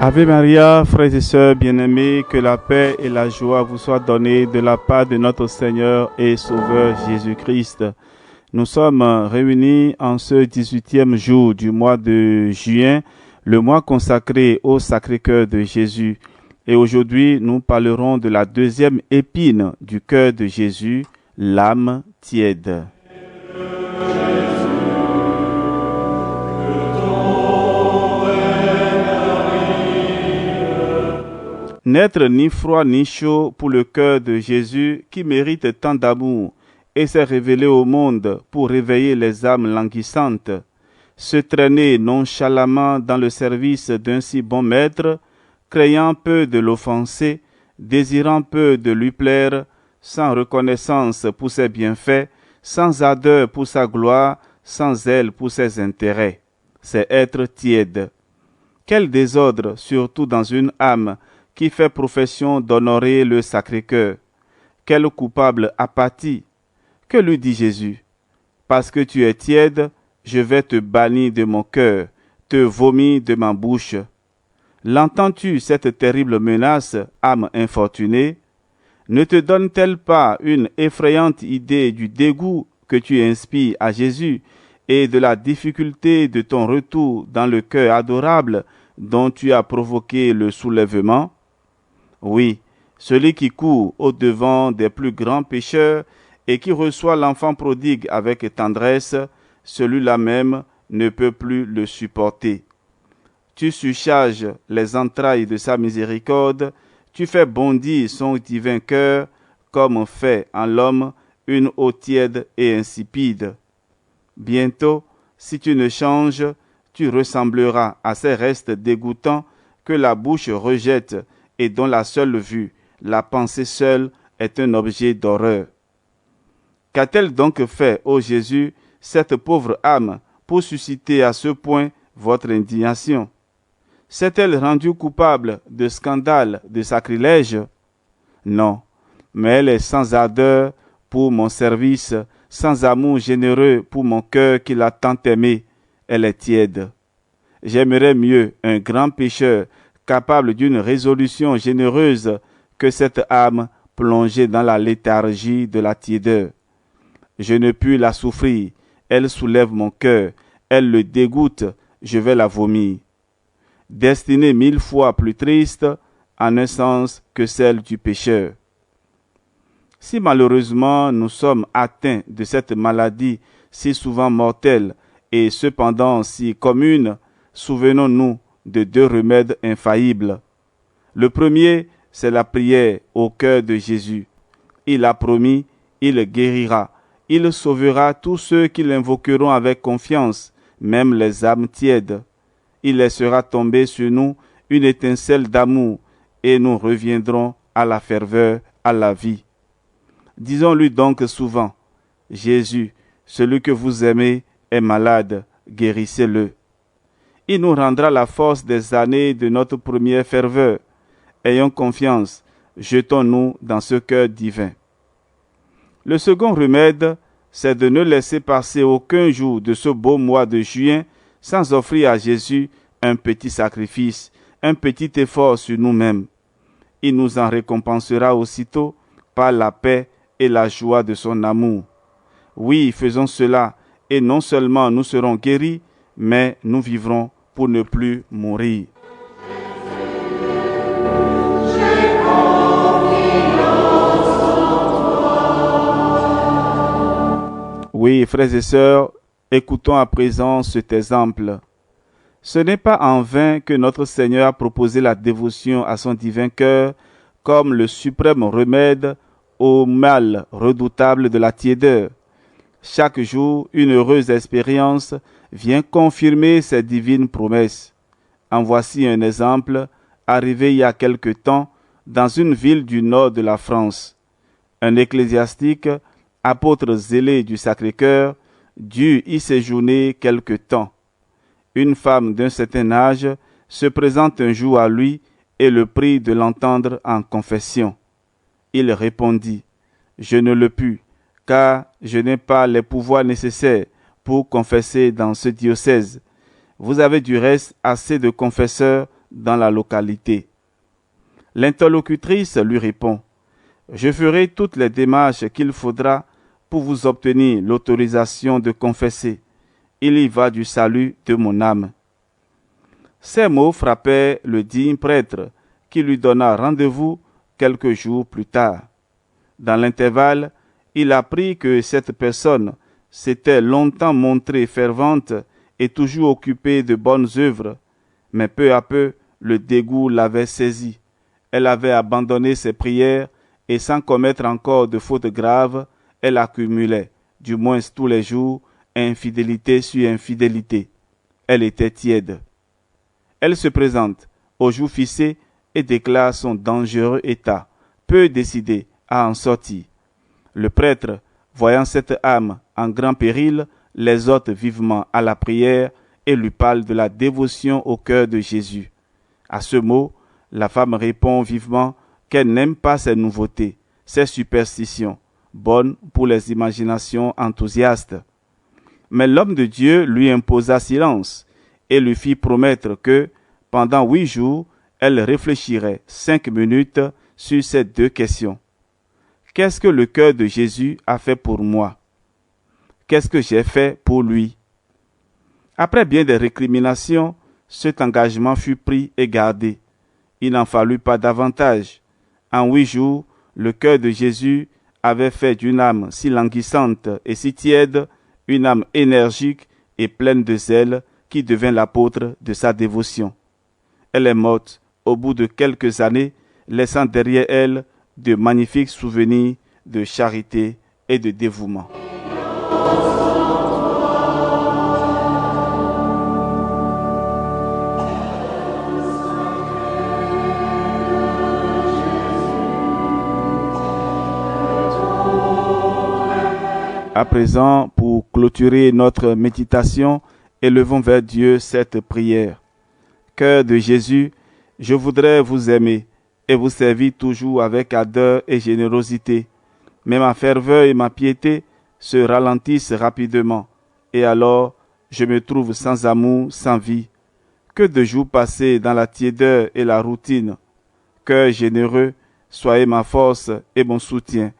Ave Maria, frères et sœurs bien-aimés, que la paix et la joie vous soient données de la part de notre Seigneur et Sauveur Jésus-Christ. Nous sommes réunis en ce 18e jour du mois de juin, le mois consacré au Sacré-Cœur de Jésus. Et aujourd'hui, nous parlerons de la deuxième épine du cœur de Jésus, l'âme tiède. N'être ni froid ni chaud pour le cœur de Jésus qui mérite tant d'amour et s'est révélé au monde pour réveiller les âmes languissantes. Se traîner nonchalamment dans le service d'un si bon maître, craignant peu de l'offenser, désirant peu de lui plaire, sans reconnaissance pour ses bienfaits, sans ardeur pour sa gloire, sans zèle pour ses intérêts. C'est être tiède. Quel désordre, surtout dans une âme qui fait profession d'honorer le Sacré-Cœur. Quelle coupable apathie! Que lui dit Jésus? Parce que tu es tiède, je vais te bannir de mon cœur, te vomir de ma bouche. L'entends-tu, cette terrible menace, âme infortunée? Ne te donne-t-elle pas une effrayante idée du dégoût que tu inspires à Jésus et de la difficulté de ton retour dans le cœur adorable dont tu as provoqué le soulèvement? Oui, celui qui court au-devant des plus grands pécheurs et qui reçoit l'enfant prodigue avec tendresse, celui-là même ne peut plus le supporter. Tu surcharges les entrailles de sa miséricorde, tu fais bondir son divin cœur, comme fait en l'homme une eau tiède et insipide. Bientôt, si tu ne changes, tu ressembleras à ces restes dégoûtants que la bouche rejette et dont la seule vue, la pensée seule, est un objet d'horreur. Qu'a-t-elle donc fait, ô Jésus, cette pauvre âme, pour susciter à ce point votre indignation? S'est-elle rendue coupable de scandale, de sacrilège? Non, mais elle est sans ardeur pour mon service, sans amour généreux pour mon cœur qui l'a tant aimé. Elle est tiède. J'aimerais mieux un grand pécheur capable d'une résolution généreuse que cette âme plongée dans la léthargie de la tiédeur. Je ne puis la souffrir, elle soulève mon cœur, elle le dégoûte, je vais la vomir. Destinée 1000 fois plus triste, en un sens, que celle du pécheur. Si malheureusement nous sommes atteints de cette maladie si souvent mortelle et cependant si commune, souvenons-nous de 2 remèdes infaillibles. Le premier, c'est la prière au cœur de Jésus. Il a promis, il guérira, il sauvera tous ceux qui l'invoqueront avec confiance, même les âmes tièdes. Il laissera tomber sur nous une étincelle d'amour et nous reviendrons à la ferveur, à la vie. Disons-lui donc souvent, Jésus, celui que vous aimez est malade, guérissez-le. Il nous rendra la force des années de notre première ferveur. Ayons confiance, jetons-nous dans ce cœur divin. Le second remède, c'est de ne laisser passer aucun jour de ce beau mois de juin sans offrir à Jésus un petit sacrifice, un petit effort sur nous-mêmes. Il nous en récompensera aussitôt par la paix et la joie de son amour. Oui, faisons cela, et non seulement nous serons guéris, mais nous vivrons pour ne plus mourir. Oui, frères et sœurs, écoutons à présent cet exemple. Ce n'est pas en vain que notre Seigneur a proposé la dévotion à son divin cœur comme le suprême remède au mal redoutable de la tiédeur. Chaque jour, une heureuse expérience vient confirmer ces divines promesses. En voici un exemple arrivé il y a quelque temps dans une ville du nord de la France. Un ecclésiastique, apôtre zélé du Sacré-Cœur, dut y séjourner quelque temps. Une femme d'un certain âge se présente un jour à lui et le prie de l'entendre en confession. Il répondit, « Je ne le puis, car je n'ai pas les pouvoirs nécessaires pour confesser dans ce diocèse. Vous avez du reste assez de confesseurs dans la localité. L'interlocutrice lui répond: Je ferai toutes les démarches qu'il faudra pour vous obtenir l'autorisation de confesser. Il y va du salut de mon âme. Ces mots frappèrent le digne prêtre qui lui donna rendez-vous quelques jours plus tard. Dans l'intervalle, il apprit que cette personne s'était longtemps montrée fervente et toujours occupée de bonnes œuvres, mais peu à peu, le dégoût l'avait saisie. Elle avait abandonné ses prières et sans commettre encore de fautes graves, elle accumulait, du moins tous les jours, infidélité sur infidélité. Elle était tiède. Elle se présente au jour fixé et déclare son dangereux état, peu décidée à en sortir. Le prêtre, voyant cette âme en grand péril, l'exhorte vivement à la prière et lui parle de la dévotion au cœur de Jésus. À ce mot, la femme répond vivement qu'elle n'aime pas ces nouveautés, ces superstitions, bonnes pour les imaginations enthousiastes. Mais l'homme de Dieu lui imposa silence et lui fit promettre que, pendant 8 jours, elle réfléchirait 5 minutes sur ces 2 questions. Qu'est-ce que le cœur de Jésus a fait pour moi? Qu'est-ce que j'ai fait pour lui? Après bien des récriminations, cet engagement fut pris et gardé. Il n'en fallut pas davantage. En 8 jours, le cœur de Jésus avait fait d'une âme si languissante et si tiède une âme énergique et pleine de zèle qui devint l'apôtre de sa dévotion. Elle est morte au bout de quelques années, laissant derrière elle de magnifiques souvenirs de charité et de dévouement. À présent, pour clôturer notre méditation, élevons vers Dieu cette prière. Cœur de Jésus, je voudrais vous aimer et vous servir toujours avec ardeur et générosité. Mais ma ferveur et ma piété se ralentissent rapidement, et alors je me trouve sans amour, sans vie. Que de jours passés dans la tiédeur et la routine. Cœur généreux, soyez ma force et mon soutien,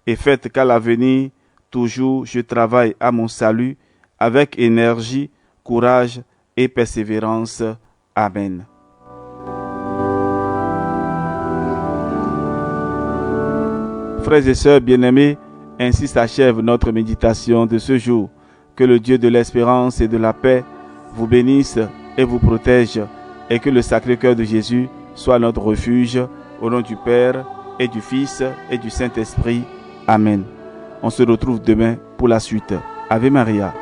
et faites qu'à l'avenir, toujours je travaille à mon salut avec énergie, courage et persévérance. Amen. Frères et sœurs bien-aimés, ainsi s'achève notre méditation de ce jour. Que le Dieu de l'espérance et de la paix vous bénisse et vous protège, et que le Sacré-Cœur de Jésus soit notre refuge, au nom du Père et du Fils et du Saint-Esprit. Amen. On se retrouve demain pour la suite. Ave Maria.